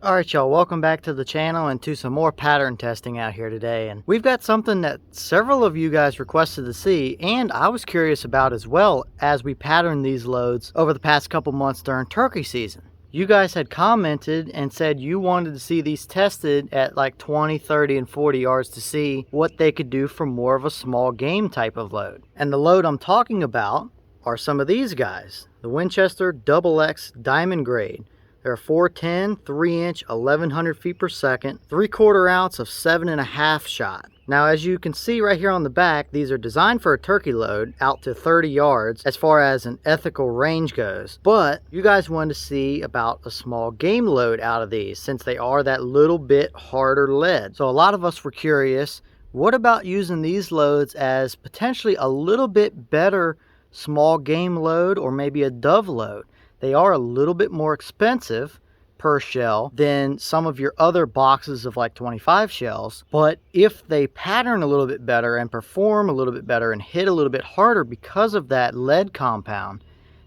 Alright y'all, welcome back to the channel and to some more pattern testing out here today. And we've got something that several of you guys requested to see, and I was curious about as well as we patterned these loads over the past couple months during turkey season. You guys had commented and said you wanted to see these tested at like 20, 30, and 40 yards to see what they could do for more of a small game type of load. And the load I'm talking about are some of these guys, the Winchester XX Diamond Grade. They're 410, 3-inch, 1100 feet per second, 3/4 ounce of 7.5 shot. Now, as you can see right here on the back, these are designed for a turkey load out to 30 yards as far as an ethical range goes. But you guys wanted to see about a small game load out of these since they are that little bit harder lead. So a lot of us were curious, what about using these loads as potentially a little bit better small game load or maybe a dove load? They are a little bit more expensive per shell than some of your other boxes of like 25 shells. But if they pattern a little bit better and perform a little bit better and hit a little bit harder because of that lead compound,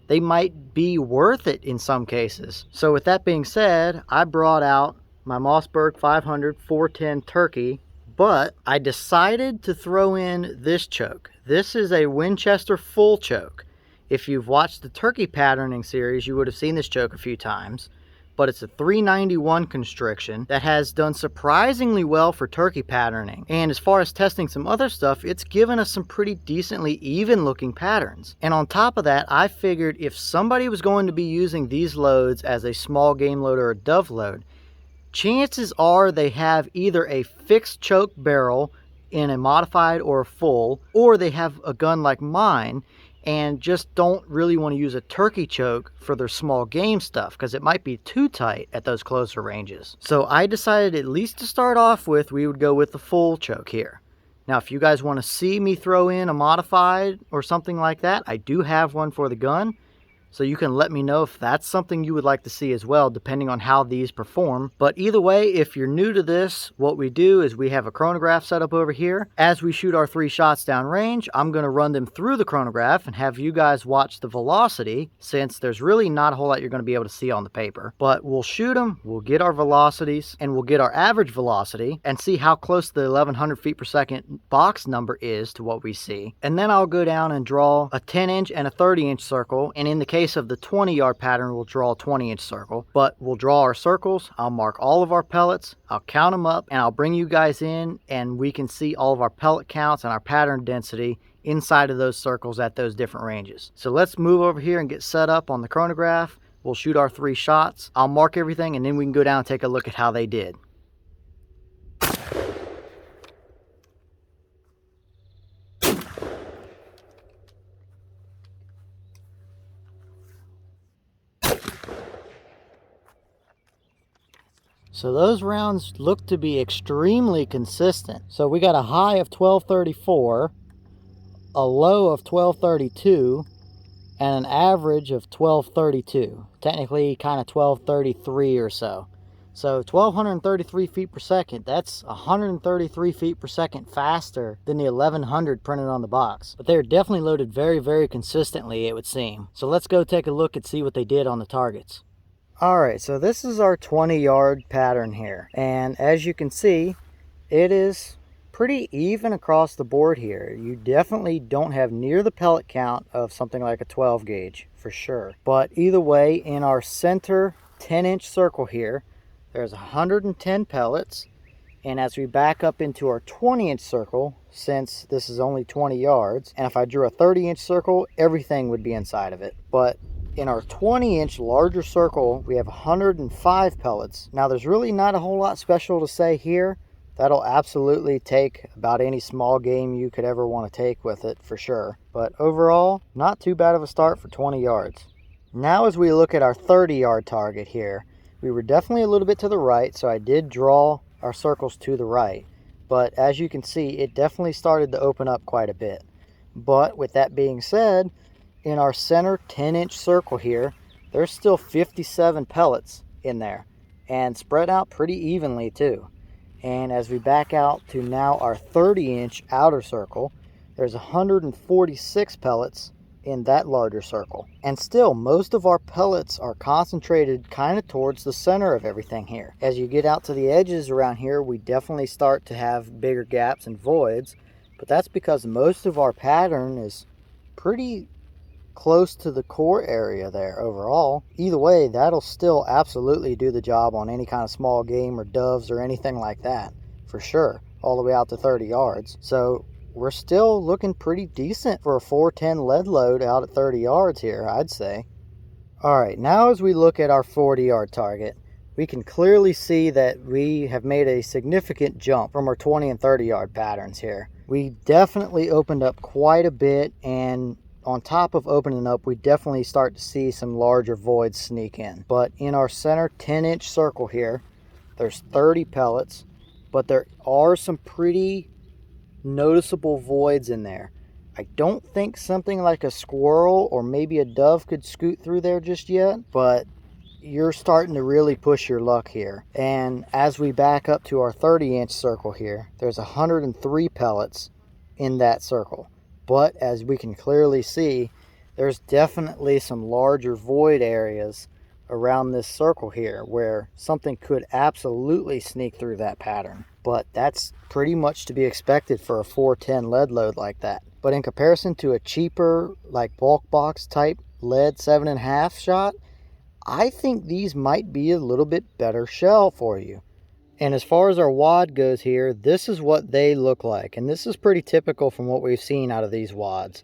they might be worth it in some cases. So with that being said, I brought out my Mossberg 500 410 turkey, but I decided to throw in this choke. This is a Winchester full choke. If you've watched the turkey patterning series, you would have seen this choke a few times, but it's a 391 constriction that has done surprisingly well for turkey patterning. And as far as testing some other stuff, it's given us some pretty decently even looking patterns. And on top of that, I figured if somebody was going to be using these loads as a small game load or a dove load, chances are they have either a fixed choke barrel in a modified or a full, or they have a gun like mine and just don't really want to use a turkey choke for their small game stuff because it might be too tight at those closer ranges. So I decided, at least to start off with, we would go with the full choke here. Now, if you guys want to see me throw in a modified or something like that, I do have one for the gun. So you can let me know if that's something you would like to see as well, depending on how these perform. But either way, if you're new to this, what we do is we have a chronograph set up over here. As we shoot our 3 shots down range, I'm going to run them through the chronograph and have you guys watch the velocity, since there's really not a whole lot you're going to be able to see on the paper. But we'll shoot them, we'll get our velocities, and we'll get our average velocity and see how close the 1100 feet per second box number is to what we see. And then I'll go down and draw a 10-inch and a 30-inch circle, and in the case of the 20-yard pattern, we'll draw a 20-inch circle. But we'll draw our circles, I'll mark all of our pellets, I'll count them up, and I'll bring you guys in and we can see all of our pellet counts and our pattern density inside of those circles at those different ranges. So let's move over here and get set up on the chronograph. We'll shoot our 3 shots, I'll mark everything, and then we can go down and take a look at how they did. So those rounds look to be extremely consistent. So we got a high of 1234, a low of 1232, and an average of 1232. Technically kind of 1233 or so. So 1233 feet per second, that's 133 feet per second faster than the 1100 printed on the box. But they're definitely loaded very, very consistently, it would seem. So let's go take a look and see what they did on the targets. Alright, so this is our 20-yard pattern here, and as you can see, it is pretty even across the board here. You definitely don't have near the pellet count of something like a 12 gauge for sure. But either way, in our center 10-inch circle here, there's 110 pellets, and as we back up into our 20-inch circle, since this is only 20 yards, and if I drew a 30-inch circle, everything would be inside of it. But in our 20-inch larger circle, we have 105 pellets. Now, there's really not a whole lot special to say here. That'll absolutely take about any small game you could ever want to take with it, for sure. But overall, not too bad of a start for 20 yards. Now, as we look at our 30-yard target here, we were definitely a little bit to the right, so I did draw our circles to the right. But as you can see, it definitely started to open up quite a bit. But with that being said, in our center 10-inch circle here, there's still 57 pellets in there and spread out pretty evenly too. And as we back out to now our 30-inch outer circle, there's 146 pellets in that larger circle. And still, most of our pellets are concentrated kind of towards the center of everything here. As you get out to the edges around here, we definitely start to have bigger gaps and voids, but that's because most of our pattern is pretty close to the core area there overall. Either way, that'll still absolutely do the job on any kind of small game or doves or anything like that, for sure, all the way out to 30 yards. So we're still looking pretty decent for a 410 lead load out at 30 yards here, I'd say. All right, now as we look at our 40-yard target, we can clearly see that we have made a significant jump from our 20 and 30-yard patterns here. We definitely opened up quite a bit, and on top of opening up, we definitely start to see some larger voids sneak in. But in our center 10-inch circle here, there's 30 pellets, but there are some pretty noticeable voids in there. I don't think something like a squirrel or maybe a dove could scoot through there just yet, but you're starting to really push your luck here. And as we back up to our 30-inch circle here, there's 103 pellets in that circle. But as we can clearly see, there's definitely some larger void areas around this circle here where something could absolutely sneak through that pattern. But that's pretty much to be expected for a 410 lead load like that. But in comparison to a cheaper, like bulk box type lead 7.5 shot, I think these might be a little bit better shell for you. And as far as our wad goes here, this is what they look like. And this is pretty typical from what we've seen out of these wads.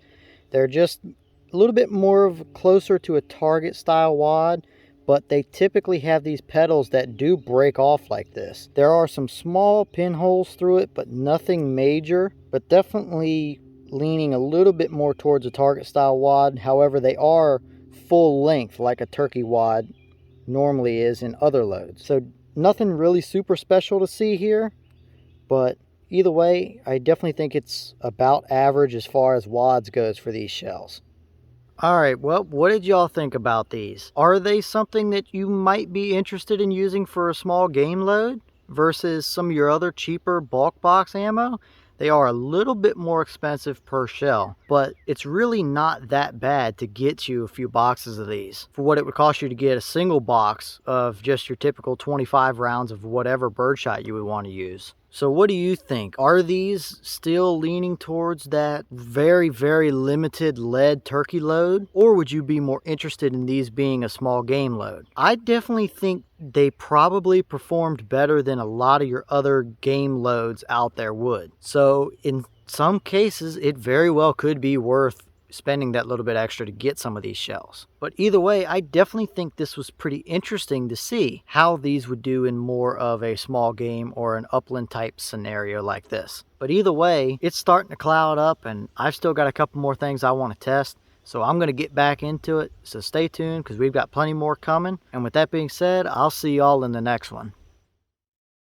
They're just a little bit more of closer to a target style wad, but they typically have these petals that do break off like this. There are some small pinholes through it, but nothing major, but definitely leaning a little bit more towards a target style wad. However, they are full length like a turkey wad normally is in other loads. So nothing really super special to see here, but either way, I definitely think it's about average as far as wads goes for these shells. Alright, well, what did y'all think about these? Are they something that you might be interested in using for a small game load versus some of your other cheaper bulk box ammo? They are a little bit more expensive per shell, but it's really not that bad to get you a few boxes of these for what it would cost you to get a single box of just your typical 25 rounds of whatever birdshot you would want to use. So what do you think? Are these still leaning towards that very, very limited lead turkey load? Or would you be more interested in these being a small game load? I definitely think they probably performed better than a lot of your other game loads out there would. So in some cases, it very well could be worth spending that little bit extra to get some of these shells. But either way, I definitely think this was pretty interesting to see how these would do in more of a small game or an upland type scenario like this. But either way, it's starting to cloud up and I've still got a couple more things I want to test. So I'm going to get back into it. So stay tuned because we've got plenty more coming. And with that being said, I'll see y'all in the next one.